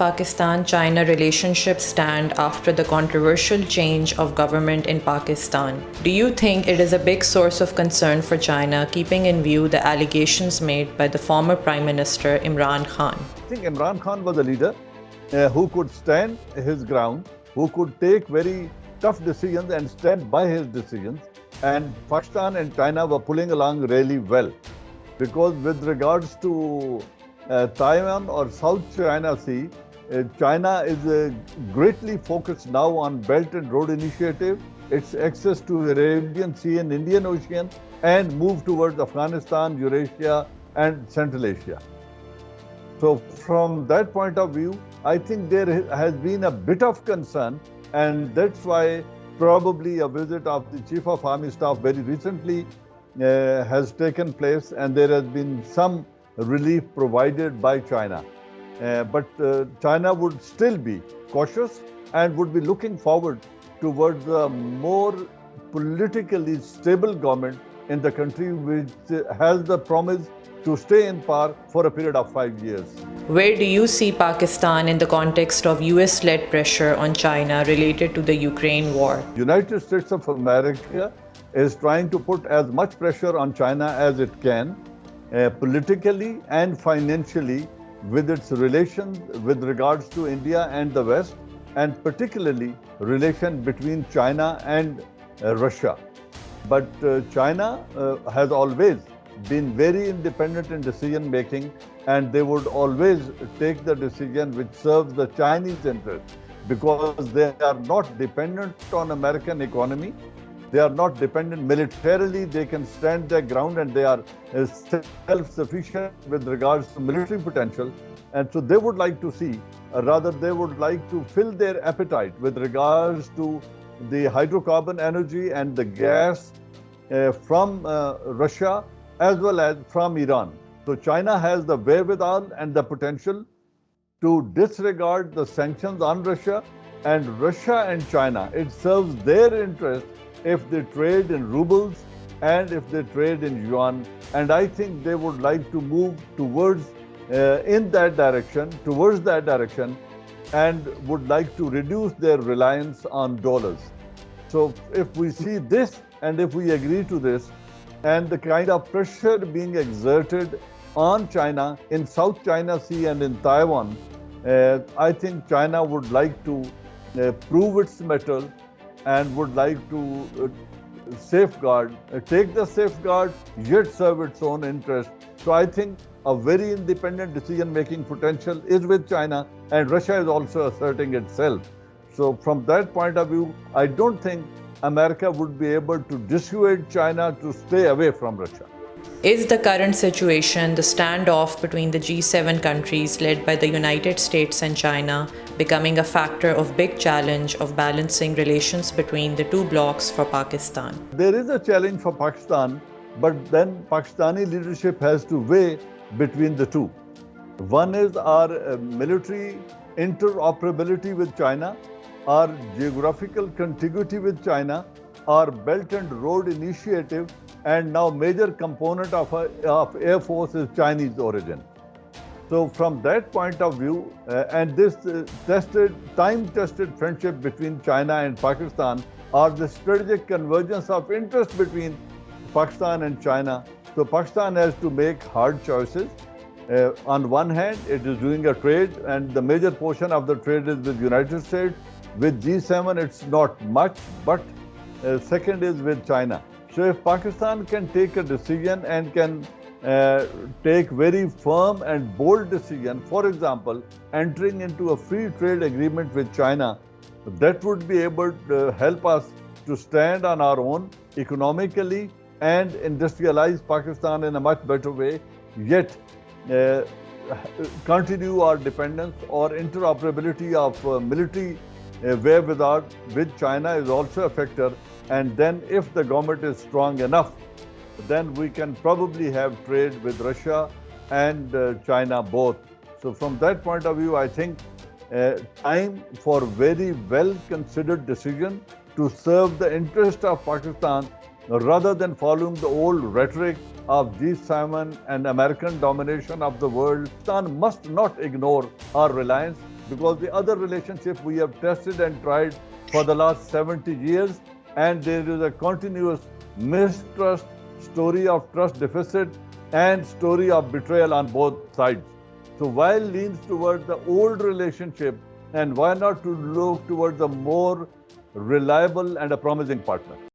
Pakistan-China relationship stand after the controversial change of government in Pakistan? Do you think it is a big source of concern for China, keeping in view the allegations made by the former Prime Minister Imran Khan? I think Imran Khan was a leader who could stand his ground, who could take very tough decisions and stand by his decisions. And Pakistan and China were pulling along really well. Because with regards to Taiwan or South China Sea, China is greatly focused now on Belt and Road Initiative, its access to Arabian Sea and Indian Ocean, and move towards Afghanistan, Eurasia, and Central Asia. So from that point of view, I think there has been a bit of concern, and that's why probably a visit of the Chief of Army Staff very recently has taken place, and there has been some relief provided by China. But China would still be cautious and would be looking forward towards a more politically stable government in the country, which has the promise to stay in power for a period of 5 years. Where do you see Pakistan in the context of US-led pressure on China related to the Ukraine war? United States of America is trying to put as much pressure on China as it can, politically and financially, with its relations with regards to India and the West, and particularly relation between China and Russia. But China has always been very independent in decision making, and they would always take the decision which serves the Chinese interest, because they are not dependent on American economy. They are not dependent militarily. They can stand their ground, and they are self-sufficient with regards to military potential. And so they would like to see, rather they would like to fill their appetite with regards to the hydrocarbon energy and the gas from Russia as well as from Iran. So China has the wherewithal and the potential to disregard the sanctions on Russia, and Russia and China, it serves their interest if they trade in rubles and if they trade in yuan. And I think they would like to move towards that direction, and would like to reduce their reliance on dollars. So if we see this, and if we agree to this, and the kind of pressure being exerted on China in South China Sea and in Taiwan, I think China would like to prove its mettle and would like to safeguard, take the safeguard, yet serve its own interest. So I think a very independent decision-making potential is with China, and Russia is also asserting itself. So from that point of view, I don't think America would be able to dissuade China to stay away from Russia. Is the current situation, the standoff between the G7 countries led by the United States and China, becoming a factor of big challenge of balancing relations between the two blocs for Pakistan? There is a challenge for Pakistan, but then Pakistani leadership has to weigh between the two. One is our military interoperability with China, our geographical contiguity with China, our Belt and Road Initiative, and now major component of Air Force is Chinese origin. So from that point of view, and this time-tested friendship between China and Pakistan, are the strategic convergence of interest between Pakistan and China. So Pakistan has to make hard choices. On one hand, it is doing a trade, and the major portion of the trade is with United States. With G7, it's not much, but second is with China. So if Pakistan can take a decision and can take very firm and bold decision, for example, entering into a free trade agreement with China, that would be able to help us to stand on our own economically and industrialize Pakistan in a much better way, yet continue our dependence or interoperability of military wherewithal with China is also a factor. And then if the government is strong enough, then we can probably have trade with Russia and China both. So from that point of view, I think time for very well-considered decision to serve the interest of Pakistan rather than following the old rhetoric of G7 and American domination of the world. Pakistan must not ignore our reliance because the other relationship we have tested and tried for the last 70 years, and there is a continuous mistrust, story of trust deficit, and story of betrayal on both sides. So while leans towards the old relationship, and why not to look towards a more reliable and a promising partner?